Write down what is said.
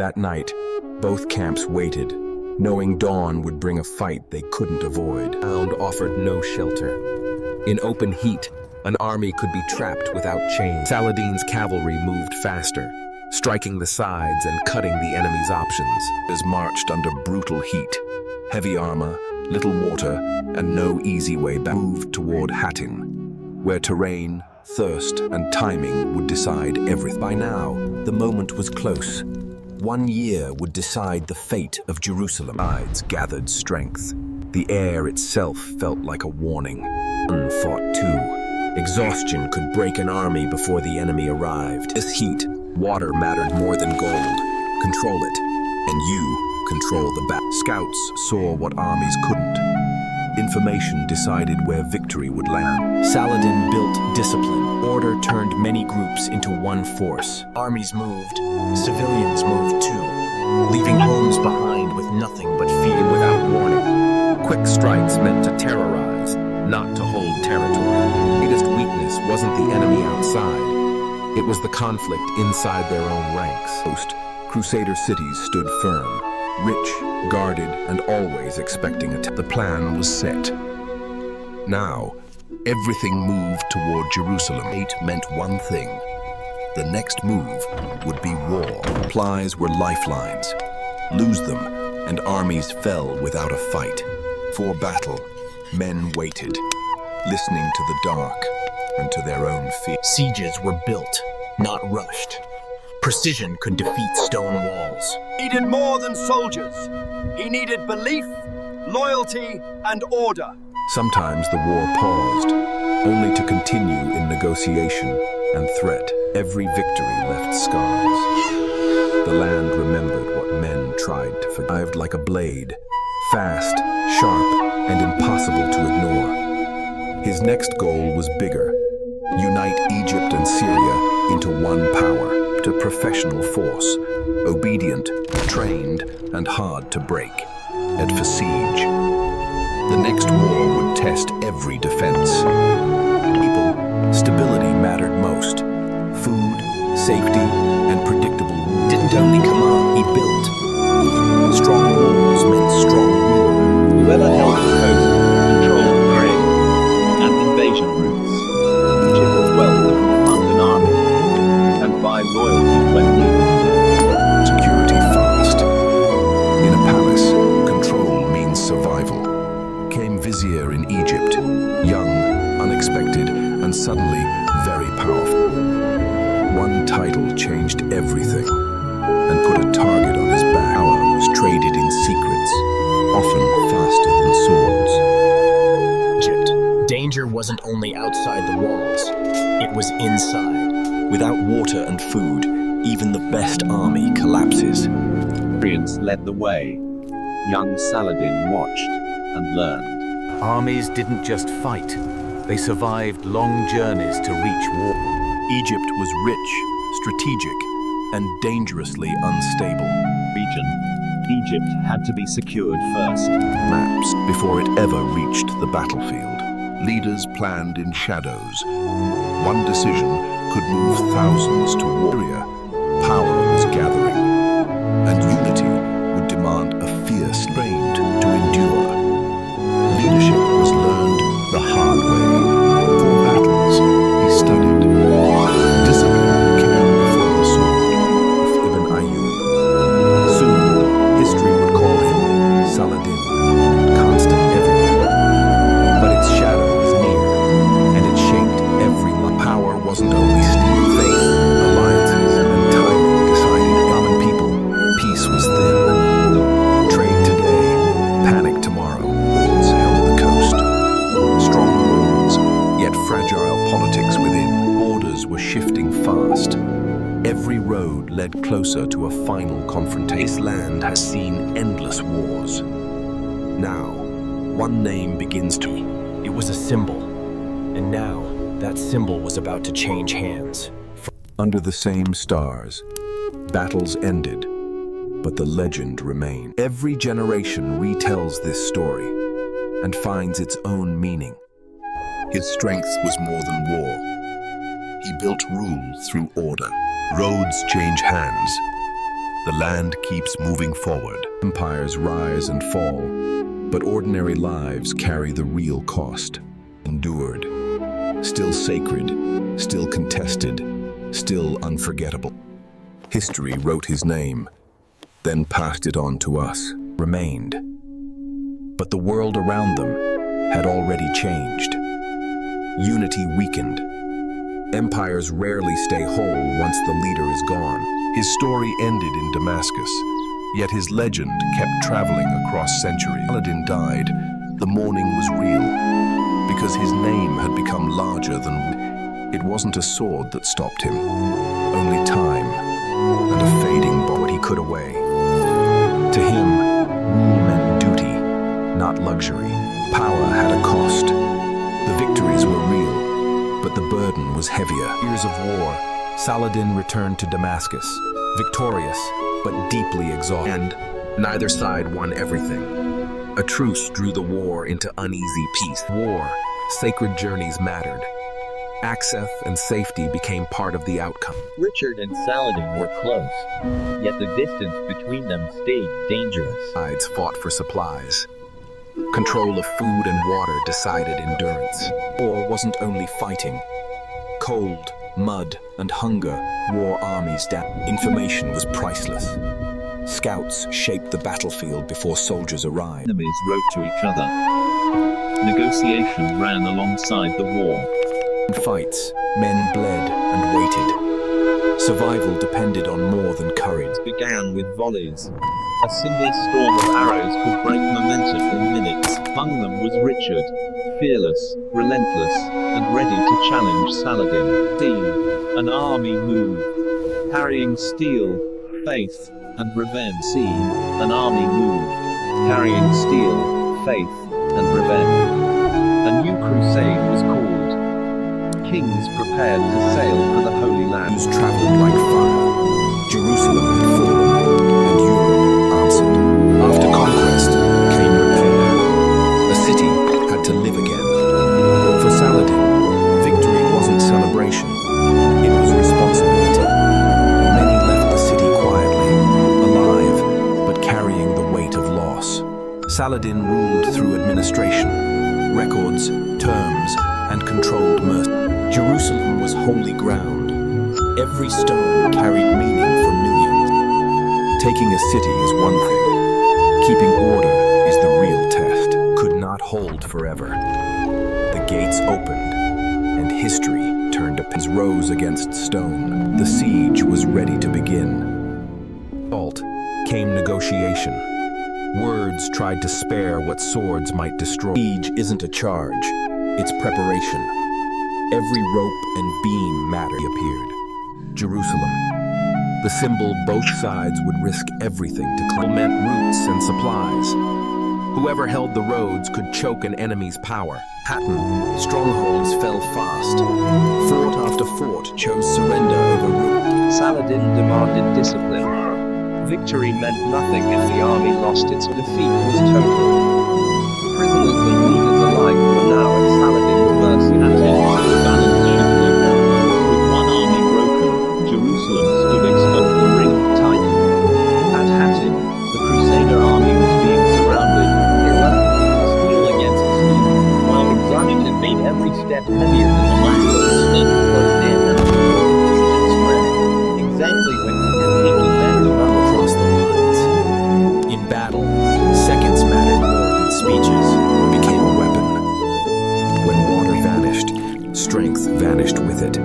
That night, both camps waited, knowing dawn would bring a fight they couldn't avoid. The ground offered no shelter. In open heat, an army could be trapped without chains. Saladin's cavalry moved faster, striking the sides and cutting the enemy's options. As marched under brutal heat, heavy armor, little water, and no easy way back. Moved toward Hattin, where terrain, thirst, and timing would decide everything. By now, the moment was close. 1 year would decide the fate of Jerusalem. Sides gathered strength. The air itself felt like a warning. One fought too. Exhaustion could break an army before the enemy arrived. This heat, water mattered more than gold. Control it, and you control the battle. Scouts saw what armies couldn't. Information decided where victory would land. Saladin built discipline. Order turned many groups into one force. Armies moved, civilians moved too, leaving homes behind with nothing but fear. Without warning, quick strikes meant to terrorize, not to hold territory. The greatest weakness wasn't the enemy outside. It was the conflict inside their own ranks. Most Crusader cities stood firm, rich, guarded, and always expecting attack. The plan was set. Now, everything moved toward Jerusalem. It meant one thing. The next move would be war. Supplies were lifelines. Lose them, and armies fell without a fight. For battle, men waited, listening to the dark and to their own fear. Sieges were built, not rushed. Precision could defeat stone walls. He needed more than soldiers. He needed belief, loyalty, and order. Sometimes the war paused, only to continue in negotiation and threat. Every victory left scars. The land remembered what men tried to forget. Arrived like a blade, fast, sharp, and impossible to ignore. His next goal was bigger: unite Egypt and Syria into one power. A professional force, obedient, trained, and hard to break. And for siege. The next war would test every defense. People, stability mattered most. Food, safety, and predictable rule. Didn't only command, he built. Strong walls meant strong rule. Whoever held the coast controlled trade and invasion routes. Egypt was wealth that would fund an army and buy loyalty when needed. Security fast. In a palace, control means survival. Came vizier in Egypt, young, unexpected, and suddenly very powerful. One title changed everything and put a target on his back. Power was traded in secrets, often faster than swords. Egypt. Danger wasn't only outside the walls, it was inside. Without water and food, even the best army collapses. Syrians led the way. Young Saladin watched and learned. Armies didn't just fight, they survived long journeys to reach war. Egypt was rich, strategic, and dangerously unstable. Egypt had to be secured first. Maps before it ever reached the battlefield. Leaders planned in shadows. One decision could move thousands to warrior. Power was gathering, and unity would demand a fierce trained to endure. Leadership was learned the hard way. For battles, he studied. Discipline came before the sword, Ibn Ayyub. Soon, history would call him Saladin, constant everywhere. But its shadow was near, and it shaped every life. Power wasn't only steel. Faith, alliances, and timing decided common people. Peace was thin. Trade today, panic tomorrow. Wars held the coast. Strong walls, yet fragile politics within. Borders were shifting fast. Every road led closer to a final confrontation. This land has seen endless wars. Now, one name begins to... It was a symbol, and now that symbol was about to change hands. Under the same stars, battles ended, but the legend remained. Every generation retells this story and finds its own meaning. His strength was more than war. He built rule through order. Roads change hands, The land keeps moving forward. Empires rise and fall, but ordinary lives carry the real cost. Endured, still sacred, still contested, still unforgettable. History wrote his name, then passed it on to us, remained. But the world around them had already changed. Unity weakened. Empires rarely stay whole once the leader is gone. His story ended in Damascus, yet his legend kept traveling across centuries. Saladin died. The mourning was real, because his name had become larger than... It wasn't a sword that stopped him, only time and a fading body he could away. To him, rule meant duty, not luxury. Power had a cost. The victories were real, but the burden was heavier. Years of war, Saladin returned to Damascus, victorious, but deeply exhausted. And neither side won everything. A truce drew the war into uneasy peace. War, sacred journeys mattered. Access and safety became part of the outcome. Richard and Saladin were close, yet the distance between them stayed dangerous. Sides fought for supplies. Control of food and water decided endurance. War wasn't only fighting. Cold, mud, and hunger wore armies down. Information was priceless. Scouts shaped the battlefield before soldiers arrived. Enemies wrote to each other. Negotiation ran alongside the war. In fights, men bled and waited. Survival depended on more than courage. Began with volleys. A single storm of arrows could break momentum in minutes. Among them was Richard, fearless, relentless, and ready to challenge Saladin. See, an army moved, carrying steel, faith, and revenge. See, an army moved, carrying steel, faith, and revenge. A new crusade was called. Kings prepared to sail for the Holy Land. News traveled like fire. Jerusalem had fallen, and Europe answered. After conquest came repair. The city had to live again. For Saladin, victory wasn't celebration. It was responsibility. Many left the city quietly, alive, but carrying the weight of loss. Saladin ruled through administration, records, terms, and controlled mercy. Jerusalem was holy ground. Every stone carried meaning for millions. Taking a city is one thing. Keeping order is the real test. Could not hold forever. The gates opened, and history turned to pins rose against stone. The siege was ready to begin. Halt came negotiation. Words tried to spare what swords might destroy. Siege isn't a charge, it's preparation. Every rope and beam appeared. Jerusalem, the symbol both sides would risk everything to claim, meant routes and supplies. Whoever held the roads could choke an enemy's power. Hattin, strongholds fell fast. Fort after fort chose surrender over route. Saladin demanded discipline. Victory meant nothing if the army lost its defeat was total. Prisoners and leaders alike were now at Saladin's mercy. The balance shifted. With one army broken, Jerusalem stood exposed. The ring tightened. At Hattin, the Crusader army was being surrounded. Steel against steel, while anxiety made every step heavier than the last. Sleep closed in and confusion spread. Exactly when taking men to run across the lines. In battle, seconds mattered more than speeches. Became a weapon. When water vanished, strength vanished with it.